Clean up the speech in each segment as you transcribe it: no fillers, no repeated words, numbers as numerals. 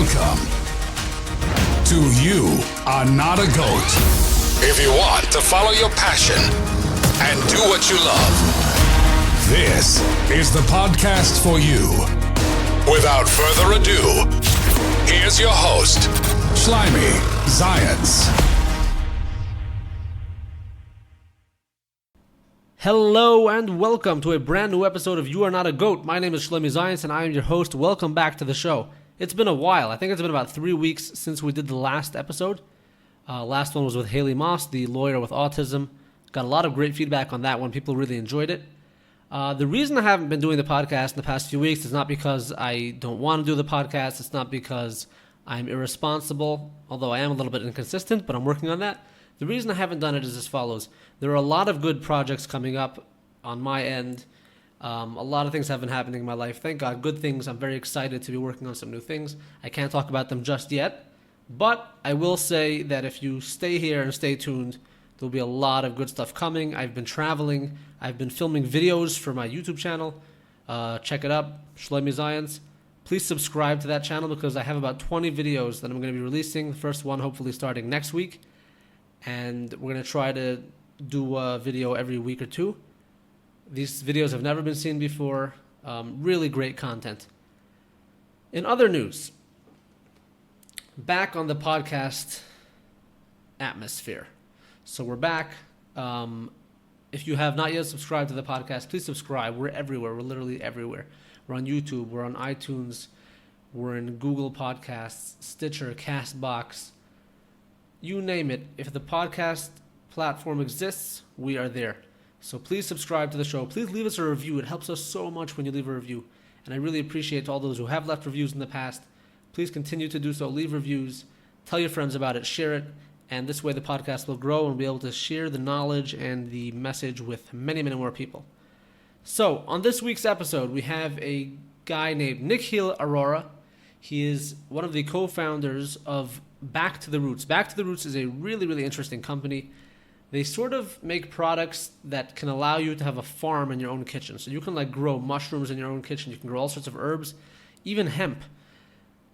Welcome to You Are Not a Goat. If you want to follow your passion and do what you love, this is the podcast for you. Without further ado, here's your host, Slimy Zions. Hello and welcome to a brand new episode of You Are Not a Goat. My name is Shlomi Zions and I am your host. Welcome back to the show. It's been a while. I think it's been about 3 weeks since we did the last episode. Last one was with Haley Moss, the lawyer with autism. Got a lot of great feedback on that one. People really enjoyed it. The reason I haven't been doing the podcast in the past few weeks is not because I don't want to do the podcast. It's not because I'm irresponsible, although I am a little bit inconsistent, but I'm working on that. The reason I haven't done it is as follows. There are a lot of good projects coming up on my end. A lot of things have been happening in my life. Thank God, good things. I'm very excited to be working on some new things. I can't talk about them just yet, but I will say that if you stay here and stay tuned, there'll be a lot of good stuff coming. I've been traveling. I've been filming videos for my YouTube channel. Check it out, Shlomi Zions. Please subscribe to that channel because I have about 20 videos that I'm going to be releasing. The first one hopefully starting next week. And we're going to try to do a video every week or two. These videos have never been seen before. Really great content. In other news, back on the podcast atmosphere. So we're back. If you have not yet subscribed to the podcast, please subscribe. We're everywhere. We're literally everywhere. We're on YouTube. We're on iTunes. We're in Google Podcasts, Stitcher, CastBox. You name it. If the podcast platform exists, we are there. So please subscribe to the show. Please leave us a review. It helps us so much when you leave a review. And I really appreciate all those who have left reviews in the past. Please continue to do so. Leave reviews. Tell your friends about it. Share it. And this way the podcast will grow and be able to share the knowledge and the message with many, many more people. So on this week's episode, we have a guy named Nikhil Aurora. He is one of the co-founders of Back to the Roots. Back to the Roots is a really, really interesting company. They sort of make products that can allow you to have a farm in your own kitchen. So you can grow mushrooms in your own kitchen. You can grow all sorts of herbs, even hemp.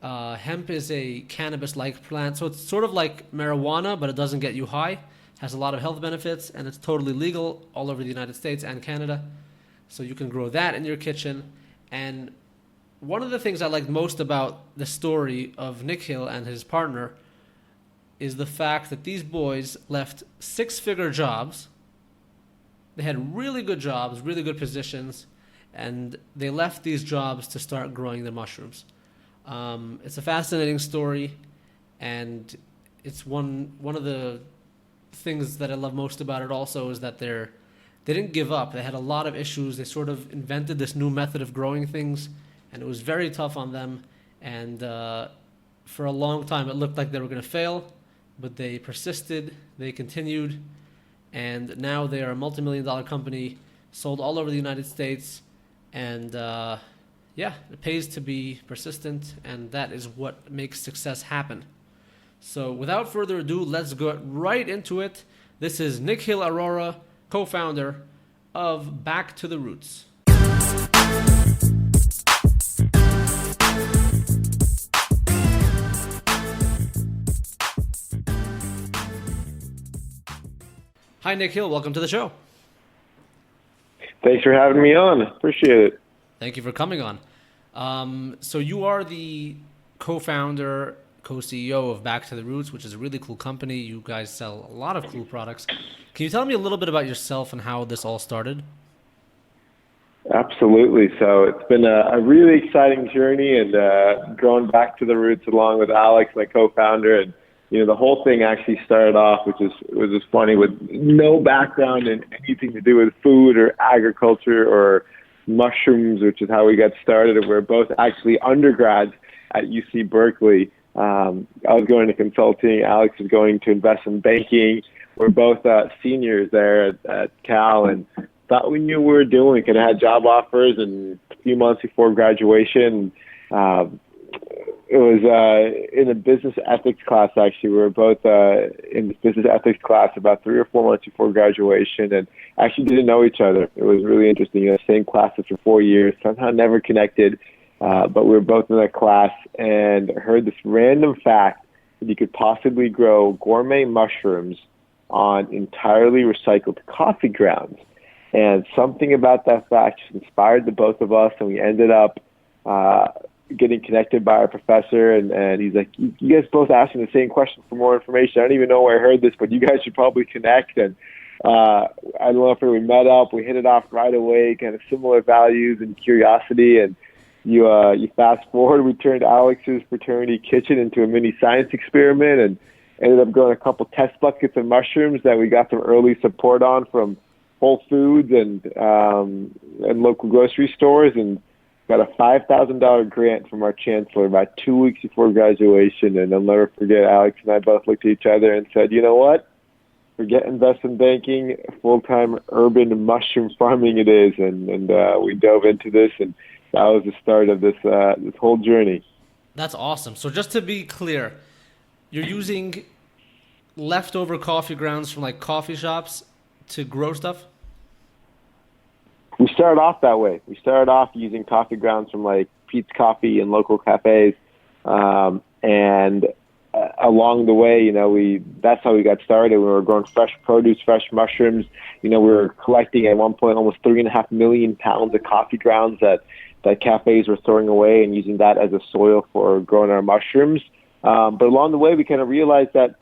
Hemp is a cannabis-like plant. So it's sort of like marijuana, but it doesn't get you high. Has a lot of health benefits, and it's totally legal all over the United States and Canada. So you can grow that in your kitchen. And one of the things I liked most about the story of Nikhil and his partner is the fact that these boys left six-figure jobs. They had really good jobs, really good positions, and they left these jobs to start growing their mushrooms. It's a fascinating story, and it's one of the things that I love most about it also is that they didn't give up. They had a lot of issues. They sort of invented this new method of growing things, and it was very tough on them. And for a long time, it looked like they were going to fail, but they persisted, they continued, and now they are a multi-million-dollar company, sold all over the United States, and it pays to be persistent, and that is what makes success happen. So without further ado, let's go right into it. This is Nikhil Aurora, co-founder of Back to the Roots. Hi, Nikhil. Welcome to the show. Thanks for having me on. Appreciate it. Thank you for coming on. So you are the co-founder, co-CEO of Back to the Roots, which is a really cool company. You guys sell a lot of cool products. Can you tell me a little bit about yourself and how this all started? Absolutely. So it's been a really exciting journey and growing Back to the Roots along with Alex, my co-founder. And the whole thing actually started off, which was funny, with no background in anything to do with food or agriculture or mushrooms, which is how we got started. And we're both actually undergrads at UC Berkeley. I was going to consulting. Alex was going to investment banking. We're both seniors there at Cal and thought we knew what we were doing. Kind of had job offers, and a few months before graduation, it was in a business ethics class, actually. We were both in this business ethics class about 3 or 4 months before graduation and actually didn't know each other. It was really interesting. Same classes for 4 years, somehow never connected. but we were both in that class and heard this random fact that you could possibly grow gourmet mushrooms on entirely recycled coffee grounds. And something about that fact just inspired the both of us, and we ended up getting connected by our professor, and he's like, you guys both asked me the same question for more information. I don't even know where I heard this, but you guys should probably connect. And I don't know if we met up, we hit it off right away, kind of similar values and curiosity. And you fast forward, we turned Alex's fraternity kitchen into a mini science experiment and ended up growing a couple test buckets of mushrooms that we got some early support on from Whole Foods and local grocery stores, and got a $5,000 grant from our chancellor about 2 weeks before graduation. And I'll never forget, Alex and I both looked at each other and said, you know what? Forget investment banking, full-time urban mushroom farming it is. And we dove into this, and that was the start of this whole journey. That's awesome. So just to be clear, you're using leftover coffee grounds from like coffee shops to grow stuff? We started off that way. We started off using coffee grounds from like Pete's Coffee and local cafes. And along the way, that's how we got started. We were growing fresh produce, fresh mushrooms. We were collecting at one point almost 3.5 million pounds of coffee grounds that cafes were throwing away, and using that as a soil for growing our mushrooms. But along the way, we kind of realized that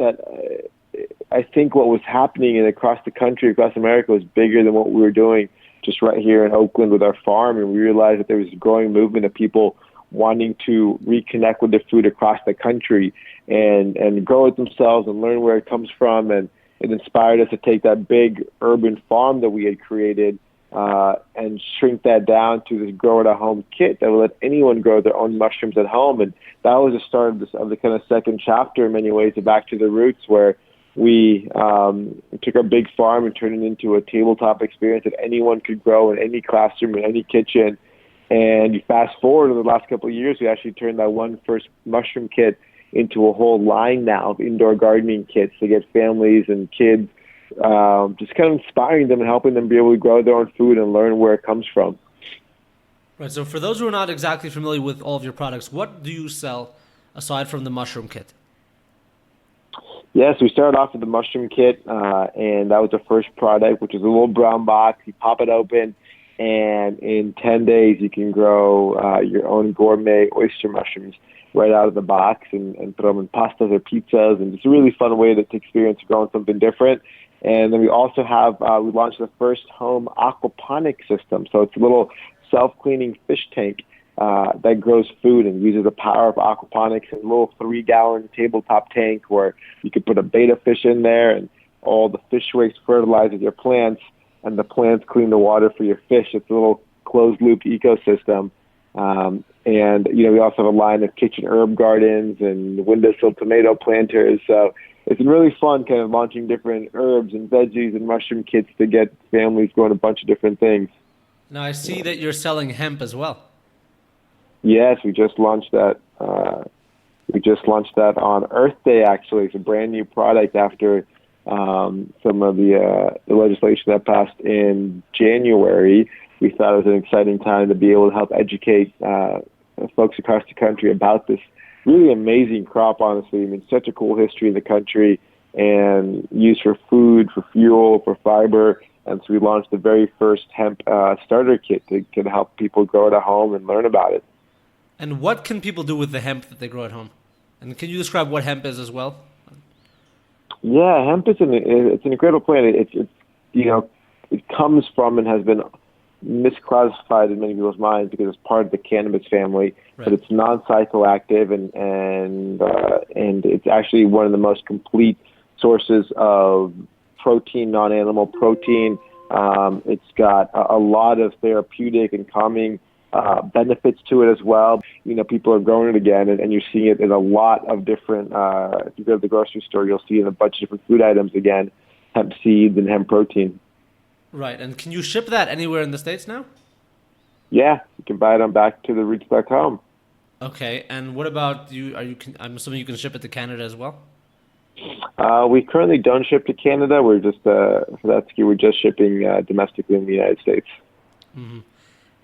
I think what was happening across the country, across America, was bigger than what we were doing just right here in Oakland with our farm. And we realized that there was a growing movement of people wanting to reconnect with their food across the country and grow it themselves and learn where it comes from. And it inspired us to take that big urban farm that we had created and shrink that down to this grow-at-home kit that will let anyone grow their own mushrooms at home. And that was the start of the kind of second chapter in many ways of Back to the Roots, where we took our big farm and turned it into a tabletop experience that anyone could grow in any classroom, in any kitchen. And you fast forward in the last couple of years, we actually turned that one first mushroom kit into a whole line now of indoor gardening kits to get families and kids, just kind of inspiring them and helping them be able to grow their own food and learn where it comes from. Right. So for those who are not exactly familiar with all of your products, what do you sell aside from the mushroom kit? Yes, we started off with the mushroom kit, and that was the first product, which is a little brown box. You pop it open, and in 10 days, you can grow your own gourmet oyster mushrooms right out of the box and put them in pastas or pizzas. And it's a really fun way to experience growing something different. And then we also have, we launched the first home aquaponic system. So it's a little self-cleaning fish tank that grows food and uses the power of aquaponics in a little 3-gallon tabletop tank where you could put a betta fish in there, and all the fish waste fertilizes your plants, and the plants clean the water for your fish. It's a little closed-loop ecosystem. And, we also have a line of kitchen herb gardens and windowsill tomato planters. So it's been really fun kind of launching different herbs and veggies and mushroom kits to get families growing a bunch of different things. Now, I see that you're selling hemp as well. Yes, we just launched that. On Earth Day. Actually, it's a brand new product after some of the legislation that passed in January. We thought it was an exciting time to be able to help educate folks across the country about this really amazing crop. Honestly, I mean, such a cool history in the country and used for food, for fuel, for fiber. And so we launched the very first hemp starter kit to help people grow it at home and learn about it. And what can people do with the hemp that they grow at home? And can you describe what hemp is as well? Yeah, hemp is it's an incredible plant. It comes from and has been misclassified in many people's minds because it's part of the cannabis family, right. But it's non-psychoactive and it's actually one of the most complete sources of protein, non-animal protein. It's got a lot of therapeutic and calming benefits to it as well. People are growing it again, and you're seeing it in a lot of different, if you go to the grocery store, you'll see it in a bunch of different food items again, hemp seeds and hemp protein. Right, and can you ship that anywhere in the States now? Yeah, you can buy it on backtotheroots.com. Okay, and what about you? I'm assuming you can ship it to Canada as well? We currently don't ship to Canada. We're just, for that SKU, we're just shipping domestically in the United States. Mm-hmm.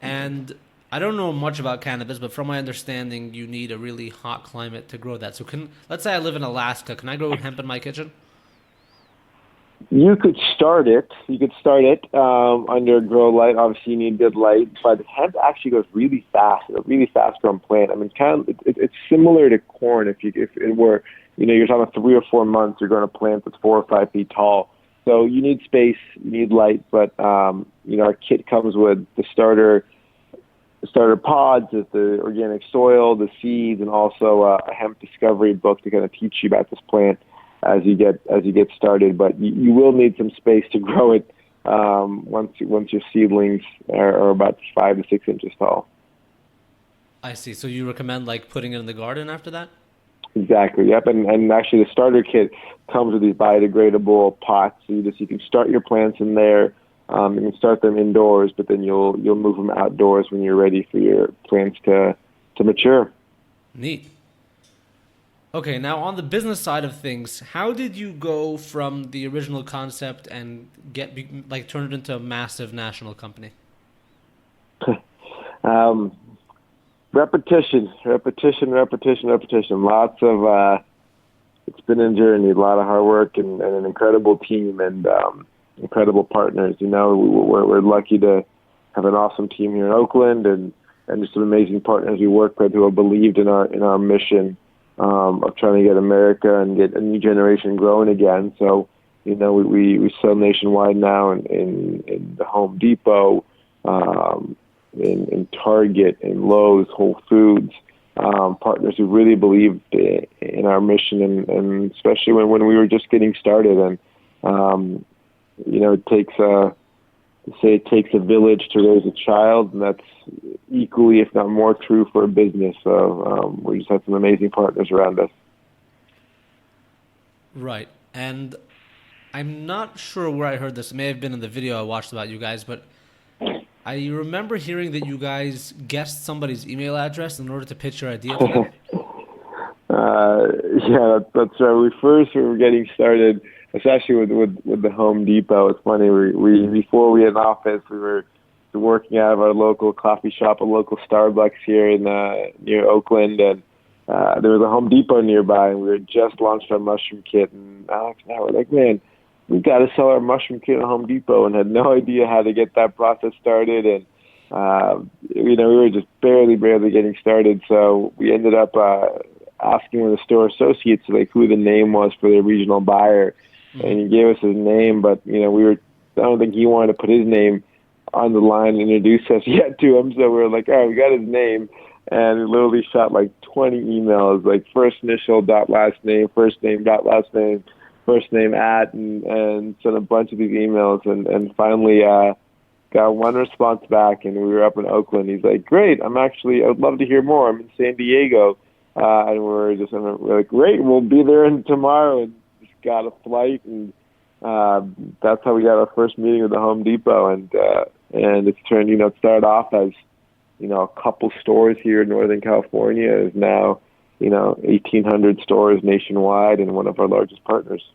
And I don't know much about cannabis, but from my understanding, you need a really hot climate to grow that. So let's say I live in Alaska, can I grow hemp in my kitchen? You could start it. Under grow light. Obviously, you need good light, but hemp actually goes really fast. It's a really fast growing plant. I mean, it's similar to corn. If it were, you're talking 3 or 4 months, you're going to plant that's 4 or 5 feet tall. So you need space, you need light, but our kit comes with the starter pods, with the organic soil, the seeds, and also a hemp discovery book to kind of teach you about this plant as you get started. But you will need some space to grow it once your seedlings are about 5 to 6 inches tall. I see. So you recommend like putting it in the garden after that? Exactly. Yep. And actually, the starter kit comes with these biodegradable pots, so you can start your plants in there. You can start them indoors, but then you'll move them outdoors when you're ready for your plants to mature. Neat. Okay, now on the business side of things, how did you go from the original concept and turn it into a massive national company? Repetition. Lots of it's been a journey, a lot of hard work, and an incredible team and incredible partners. We're lucky to have an awesome team here in Oakland and just some amazing partners we work with who have believed in our mission of trying to get America and get a new generation growing again. So, we sell nationwide now in the Home Depot, in Target, in Lowe's, Whole Foods, partners who really believed in our mission, and especially when we were just getting started. And it takes a village to raise a child, and that's equally, if not more, true for a business. So we just have some amazing partners around us. Right. And I'm not sure where I heard this. It may have been in the video I watched about you guys, but I remember hearing that you guys guessed somebody's email address in order to pitch your idea to them. Yeah, that's right. We were getting started, especially with the Home Depot. It's funny. We before we had an office, we were working out of our local coffee shop, a local Starbucks here in near Oakland, and there was a Home Depot nearby, and we had just launched our mushroom kit. And Alex and I were like, man, we've got to sell our mushroom kit at Home Depot, and had no idea how to get that process started. And we were just barely getting started. So we ended up asking one of the store associates who the name was for the regional buyer, and he gave us his name. But I don't think he wanted to put his name on the line and introduce us yet to him. So we were like, all right, we got his name, and we literally shot like 20 emails, like first initial dot last name, first name dot last name, first name at, and sent a bunch of these emails, and finally got one response back, and we were up in Oakland. He's like, great, I would love to hear more. I'm in San Diego. And we're like, great, we'll be there tomorrow, and just got a flight, and that's how we got our first meeting with the Home Depot, and it's turned, it started off as, a couple stores here in Northern California, is now, 1,800 stores nationwide, and one of our largest partners.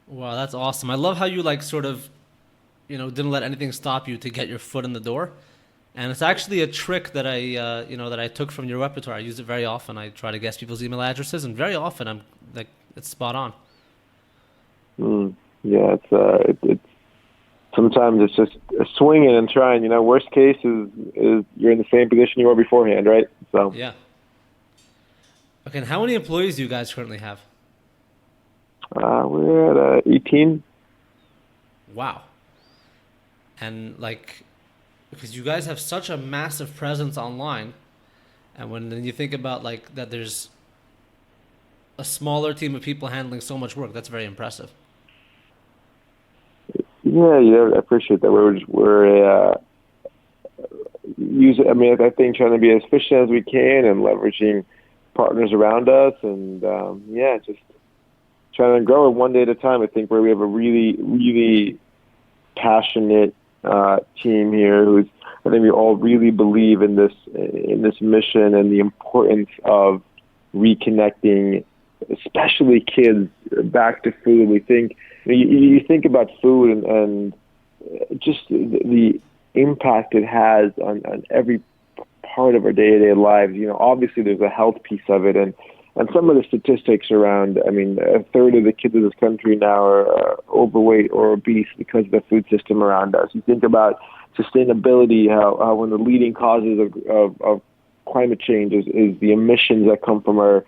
Wow, that's awesome. I love how you didn't let anything stop you to get your foot in the door. And it's actually a trick that I took from your repertoire. I use it very often. I try to guess people's email addresses, and very often it's spot on. Yeah, it's sometimes it's just swinging and trying. Worst case is you're in the same position you were beforehand, right? So yeah. Okay, and how many employees do you guys currently have? We're at 18. Wow. And because you guys have such a massive presence online, and when you think about that there's a smaller team of people handling so much work, that's very impressive. Yeah, I appreciate that. We're using. I think trying to be as efficient as we can and leveraging partners around us, and just trying to grow it one day at a time. I think where we have a really, really passionate team here I think we all really believe in this mission and the importance of reconnecting, especially kids, back to food. We think you think about food and just the impact it has on every part of our day-to-day lives. Obviously there's a health piece of it, and some of the statistics around, a third of the kids in this country now are overweight or obese because of the food system around us. You think about sustainability, how one of the leading causes of climate change is the emissions that come from our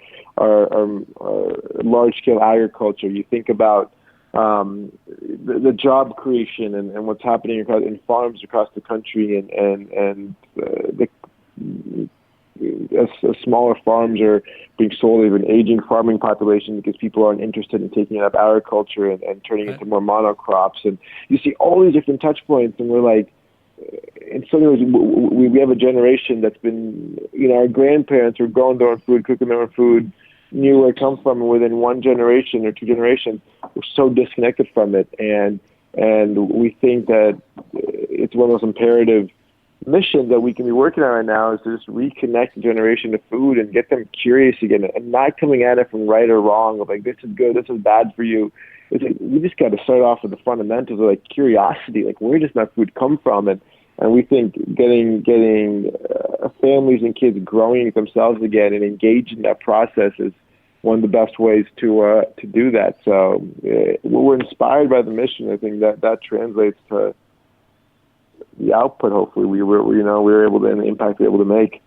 large-scale agriculture. You think about the job creation and what's happening in farms across the country, and as smaller farms are being sold, there's an aging farming population because people aren't interested in taking up agriculture and turning into more monocrops. And you see all these different touch points, and we're like, in some ways, we have a generation that's been, our grandparents were growing their own food, cooking their own food, knew where it come from, and within one generation or two generations, we're so disconnected from it. And we think that it's one of those imperative missions that we can be working on right now, is to just reconnect the generation to food and get them curious again, and not coming at it from right or wrong of like, this is good, this is bad for you. It's like, we just got to start off with the fundamentals of like curiosity, like where does that food come from, and we think getting families and kids growing themselves again and engaged in that process is one of the best ways to do that. So we're inspired by the mission. I think that translates to the output. Hopefully, we were able to, and the impact we were able to make.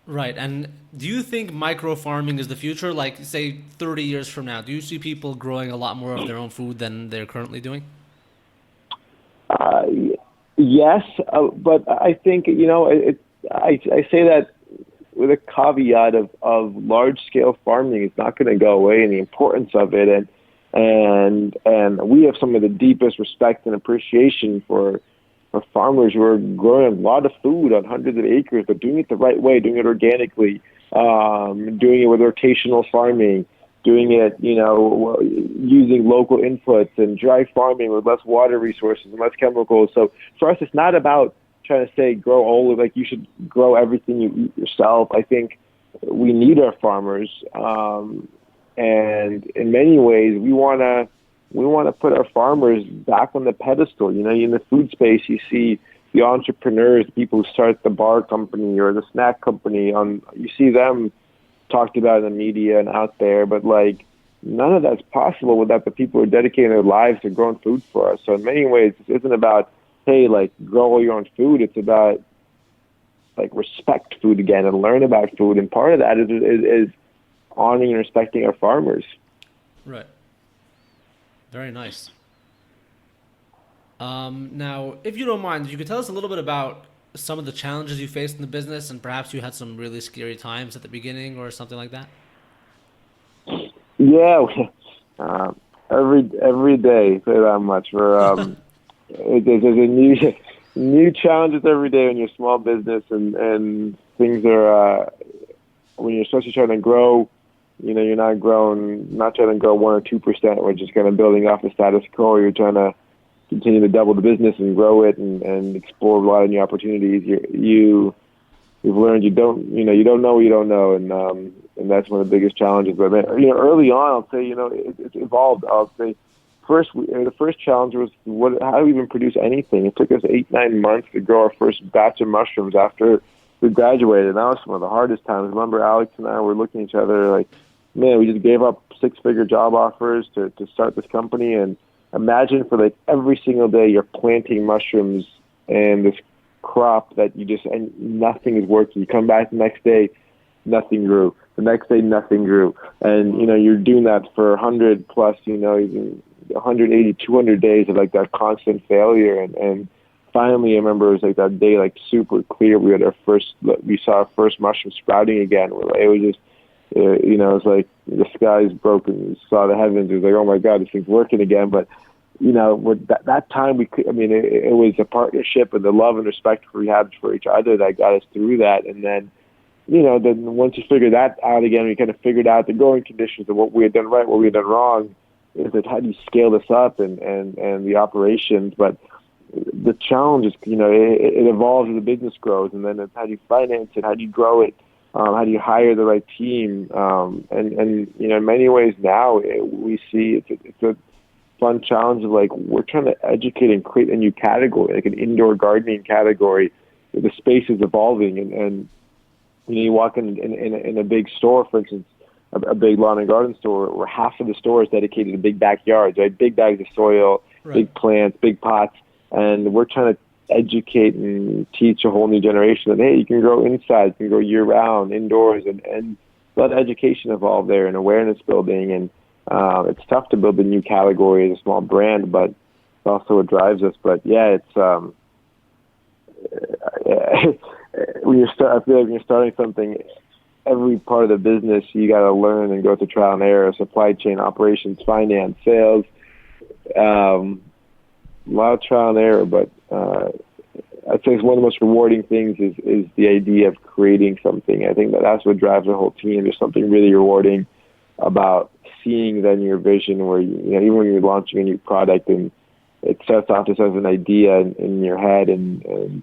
Right. And do you think micro farming is the future? Like, say, 30 years from now, do you see people growing a lot more of their own food than they're currently doing? Yes, but I think I say that with a caveat of large scale farming is not going to go away, and the importance of it, and we have some of the deepest respect and appreciation for farmers who are growing a lot of food on hundreds of acres, but doing it the right way, doing it organically, doing it with rotational farming, doing it, using local inputs and dry farming with less water resources and less chemicals. So for us, it's not about trying to say grow all of, like you should grow everything you eat yourself. I think we need our farmers, and in many ways we want to put our farmers back on the pedestal. In the food space, you see the entrepreneurs, the people who start the bar company or the snack company. You see them talked about in the media and out there, but like none of that's possible without the people who are dedicating their lives to growing food for us. So in many ways, this isn't about, hey, like grow all your own food. It's about like respect food again and learn about food. And part of that is honoring and respecting our farmers. Right. Very nice. Now, if you don't mind, you could tell us a little bit about some of the challenges you faced in the business, and perhaps you had some really scary times at the beginning or something like that. Yeah, every day, say that much. There's a new challenges every day when you're a small business, and things are when you're especially trying to grow. You're not trying to grow 1 or 2%. We're just kind of building off the status quo. You're trying to continue to double the business and grow it and explore a lot of new opportunities. You've learned you don't know what you don't know, and that's one of the biggest challenges. But early on, I'll say it's evolved. I'll say the first challenge was how do we even produce anything? It took us 8-9 months to grow our first batch of mushrooms after we graduated. And that was one of the hardest times. I remember Alex and I were looking at each other like, man, we just gave up 6-figure job offers to start this company. And imagine for like every single day you're planting mushrooms and this crop that and nothing is working. You come back the next day, nothing grew. The next day, nothing grew. And, you're doing that for 100 plus, even 180, 200 days of like that constant failure. And finally, I remember it was like that day, like super clear. We saw our first mushroom sprouting again. It was just, it was like the skies broke and we saw the heavens. It was like, oh my God, this thing's working again. But, with that time it was a partnership and the love and respect we had for each other that got us through that. And then, then once you figure that out again, we kind of figured out the growing conditions of what we had done right, what we had done wrong. Is that how do you scale this up and the operations? But the challenge is, it evolves as the business grows, and then it's how do you finance it? How do you grow it? How do you hire the right team? And in many ways now we see it's a fun challenge of like we're trying to educate and create a new category, like an indoor gardening category, the space is evolving, and you walk in a big store, for instance, a big lawn and garden store, where half of the store is dedicated to big backyards, right? Big bags of soil, big plants, big pots, and we're trying to educate and teach a whole new generation that, hey, you can grow inside, you can grow year round, indoors, and let education evolve there and awareness building. And it's tough to build a new category as a small brand, but it's also what drives us. But yeah, it's I feel like when you're starting something, every part of the business you got to learn and go through trial and error: supply chain, operations, finance, sales. A lot of trial and error, but I'd say it's one of the most rewarding things is the idea of creating something. I think that's what drives the whole team. There's something really rewarding about seeing then your vision, where even when you're launching a new product and it starts off just as an idea in your head, and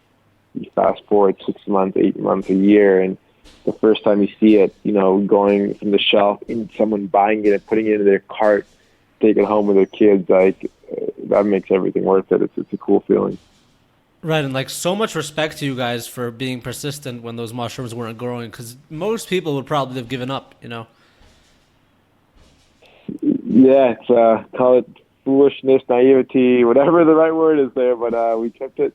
you fast forward 6 months, 8 months, a year, and the first time you see it, going from the shelf, in someone buying it and putting it in their cart, taking it home with their kids, that makes everything worth it. It's a cool feeling. Right, and so much respect to you guys for being persistent when those mushrooms weren't growing, because most people would probably have given up, Yeah, it's call it foolishness, naivety, whatever the right word is there, but we kept on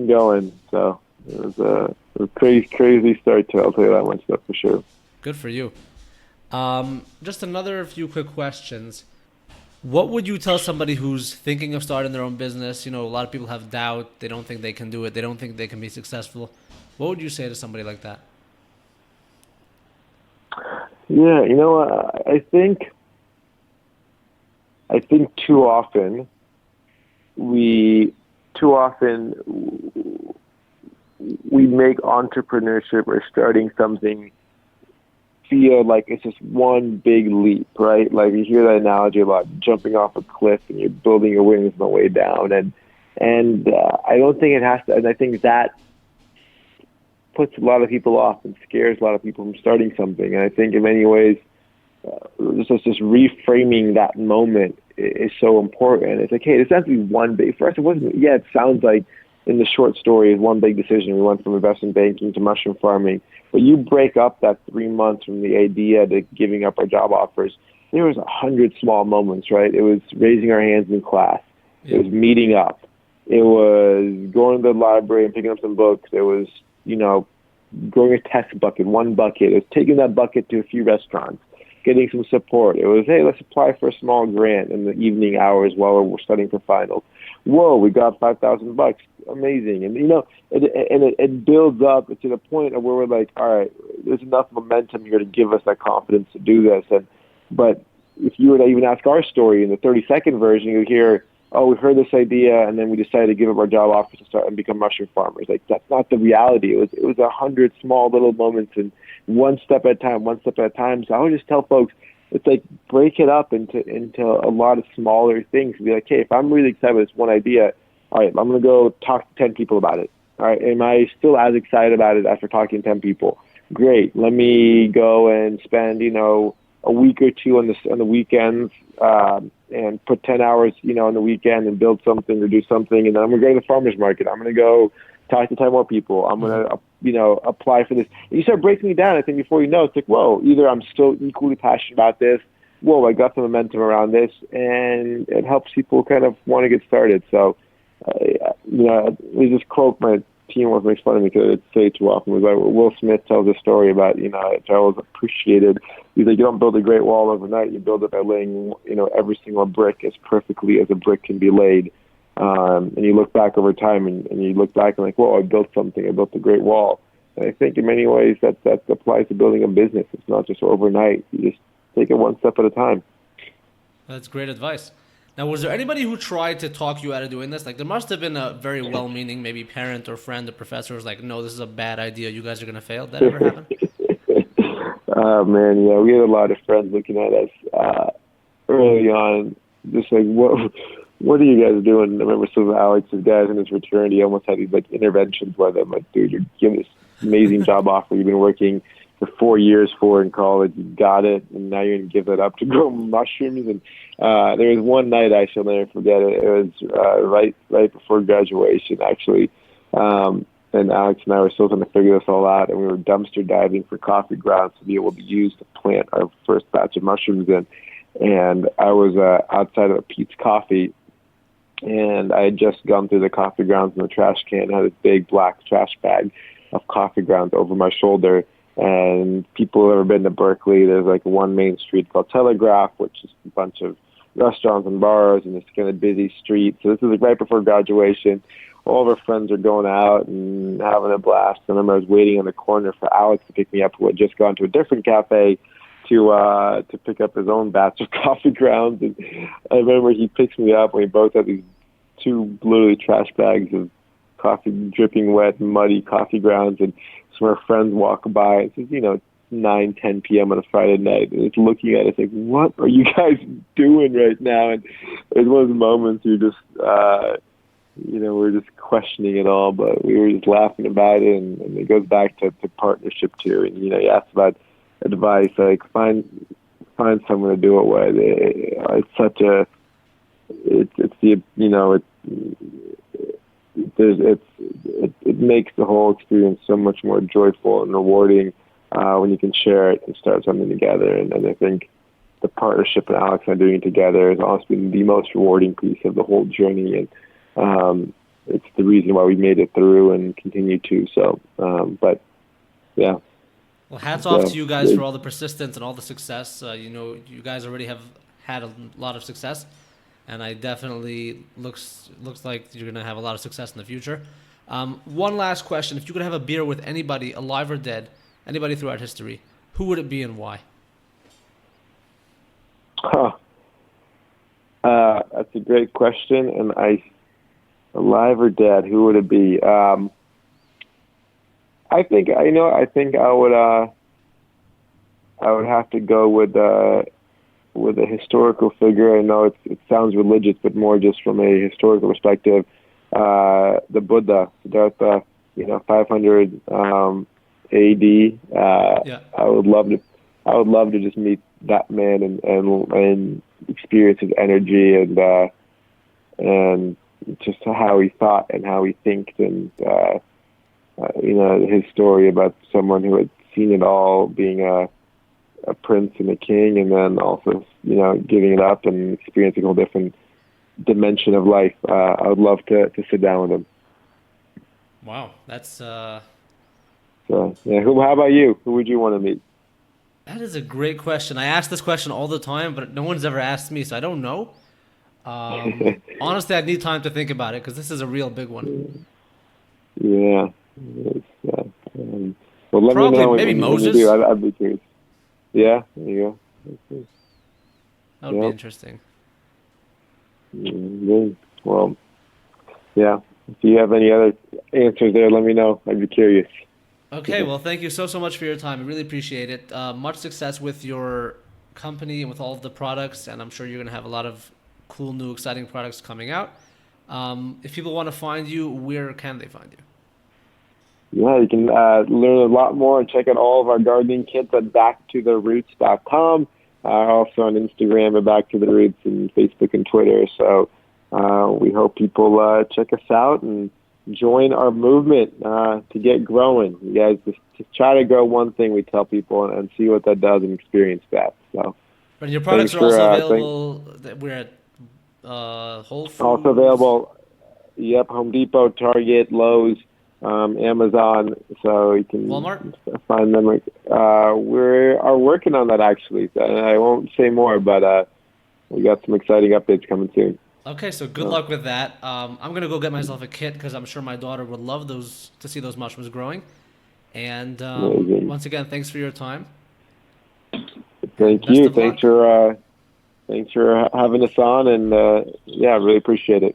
going. So it was a crazy start to it, I'll tell you that much stuff for sure. Good for you. Just another few quick questions. What would you tell somebody who's thinking of starting their own business? A lot of people have doubt. They don't think they can do it. They don't think they can be successful. What would you say to somebody like that? Yeah, I think too often we make entrepreneurship or starting something feel like it's just one big leap, right? Like you hear that analogy a lot, jumping off a cliff and you're building your wings on the way down, and I don't think it has to. And I think that puts a lot of people off and scares a lot of people from starting something. And I think in many ways, just reframing that moment is so important. It's like, hey, this has to be one big. For us, it wasn't. Yeah, it sounds like in the short story is one big decision. We went from investment banking to mushroom farming. But you break up that 3 months from the idea to giving up our job offers, there was 100 small moments, right? It was raising our hands in class. It was meeting up. It was going to the library and picking up some books. It was, growing a test bucket, one bucket. It was taking that bucket to a few restaurants, getting some support. It was, hey, let's apply for a small grant in the evening hours while we're studying for finals. Whoa, we got $5,000. Amazing. And, it builds up to the point of where we're like, all right, there's enough momentum here to give us that confidence to do this. But if you were to even ask our story in the 30-second version, you hear, oh, we heard this idea, and then we decided to give up our job offers to start and become mushroom farmers. Like, that's not the reality. It was 100 small little moments, and one step at a time. So I would just tell folks, it's like break it up into a lot of smaller things and be like, hey, if I'm really excited about this one idea, all right, I'm going to go talk to 10 people about it. All right, am I still as excited about it after talking to 10 people? Great. Let me go and spend, a week or two on the weekends and put 10 hours, on the weekend and build something or do something. And then I'm going to go to the farmer's market. I'm going to go talk to 10 more people. I'm going to, apply for this. And you start breaking it down. I think before you know, it's like, whoa, either I'm still equally passionate about this. Whoa, I got some momentum around this, and it helps people kind of want to get started. So, we just quote my team always makes fun of me because I say it too often. Was like Will Smith tells a story about, which I always appreciated. He's like, you don't build a great wall overnight. You build it by laying, every single brick as perfectly as a brick can be laid. And you look back over time and you look back and like, whoa, I built something. I built a great wall. And I think in many ways that applies to building a business. It's not just overnight. You just take it one step at a time. That's great advice. Now, was there anybody who tried to talk you out of doing this? Like, there must have been a very well-meaning, maybe parent or friend or professor was like, no, this is a bad idea. You guys are going to fail. Did that ever happen? Oh, man, yeah. We had a lot of friends looking at us early on, just like, what are you guys doing? I remember some of Alex's guys in his fraternity almost had these, interventions where they're like, dude, you're giving this amazing job offer you've been working for 4 years for in college. You got it, and now you're going to give that up to grow mushrooms. And there was one night I shall never forget it. It was right before graduation, actually. Alex and I were still trying to figure this all out, and we were dumpster diving for coffee grounds to be able to use to plant our first batch of mushrooms in. And I was outside of a Pete's Coffee, and I had just gone through the coffee grounds in the trash can, had this big black trash bag of coffee grounds over my shoulder. And people who have ever been to Berkeley, there's like one main street called Telegraph, which is a bunch of restaurants and bars, and it's kind of busy street. So this is like right before graduation. All of our friends are going out and having a blast. And I remember I was waiting on the corner for Alex to pick me up, who had just gone to a different cafe to pick up his own batch of coffee grounds. And I remember he picks me up, and we both had these two literally trash bags of coffee, dripping wet, muddy coffee grounds. And some of our friends walk by. It's, 9, 10 p.m. on a Friday night, and it's looking at us like, what are you guys doing right now? And it's one of those moments you're just, we're just questioning it all, but we were just laughing about it, and it goes back to partnership too. And, you asked about advice, like find someone to do it with. It's such a, it makes the whole experience so much more joyful and rewarding when you can share it and start something together. And I think the partnership and Alex and I doing it together has honestly been the most rewarding piece of the whole journey. And it's the reason why we made it through and continue to. So, but yeah. Well, hats off to you guys for all the persistence and all the success. You guys already have had a lot of success, and I definitely looks like you're going to have a lot of success in the future. One last question. If you could have a beer with anybody, alive or dead, anybody throughout history, who would it be and why? That's a great question. And alive or dead, who would it be? I think I would have to go with a historical figure. I know it sounds religious, but more just from a historical perspective. The Buddha, Siddhartha, 500 AD. Yeah. I would love to just meet that man and experience his energy and just how he thought and how he thinked, and his story about someone who had seen it all, being a prince and a king, and then also giving it up and experiencing a whole different dimension of life. I would love to sit down with him. Wow, that's So yeah, how about you? Who would you want to meet? that is a great question. I ask this question all the time, but no one's ever asked me, so I don't know. Honestly, I need time to think about it because this is a real big one. Yeah. Well, let Probably, me know maybe when Moses. you do. I'd be curious. Yeah, there you go. That would be interesting. Well, yeah. If you have any other answers there, let me know. I'd be curious. Okay, well, thank you so much for your time. I really appreciate it. Much success with your company and with all of the products, and I'm sure you're going to have a lot of cool, new, exciting products coming out. If people want to find you, where can they find you? Yeah, you can learn a lot more and check out all of our gardening kits at backtotheroots.com. Also on Instagram at Back to the Roots and Facebook and Twitter. So we hope people check us out and join our movement to get growing. You guys just try to grow one thing, we tell people, and see what that does and experience that. So, but your products are also available. We're at Whole Foods. Also available, yep, Home Depot, Target, Lowe's, Amazon, so you can Walmart? find them. We are working on that, actually. I won't say more, but we got some exciting updates coming soon. Okay, so good luck with that. I'm going to go get myself a kit because I'm sure my daughter would love to see those mushrooms growing. And once again, thanks for your time. Thank you. Thanks for having us on, and I really appreciate it.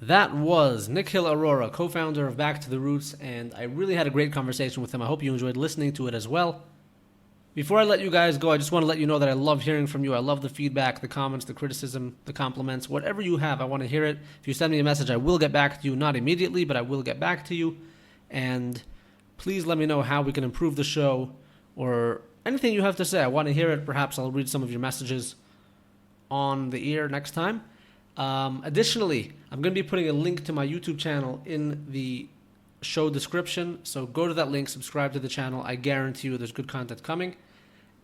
That was Nikhil Aurora, co-founder of Back to the Roots, and I really had a great conversation with him. I hope you enjoyed listening to it as well. Before I let you guys go, I just want to let you know that I love hearing from you. I love the feedback, the comments, the criticism, the compliments, whatever you have. I want to hear it. If you send me a message, I will get back to you. Not immediately, but I will get back to you. And please let me know how we can improve the show or anything you have to say, I want to hear it. Perhaps I'll read some of your messages on the ear next time. Additionally, I'm going to be putting a link to my YouTube channel in the show description. So go to that link, subscribe to the channel. I guarantee you there's good content coming.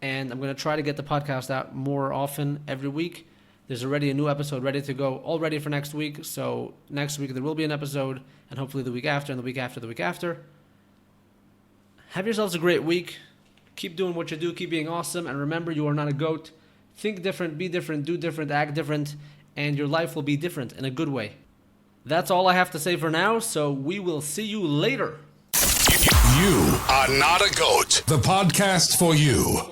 And I'm going to try to get the podcast out more often every week. There's already a new episode ready to go, all ready for next week. So next week there will be an episode, and hopefully the week after, and the week after, the week after. Have yourselves a great week. Keep doing what you do. Keep being awesome. And remember, you are not a goat. Think different, be different, do different, act different, and your life will be different in a good way. That's all I have to say for now, so we will see you later. You are not a goat. The podcast for you.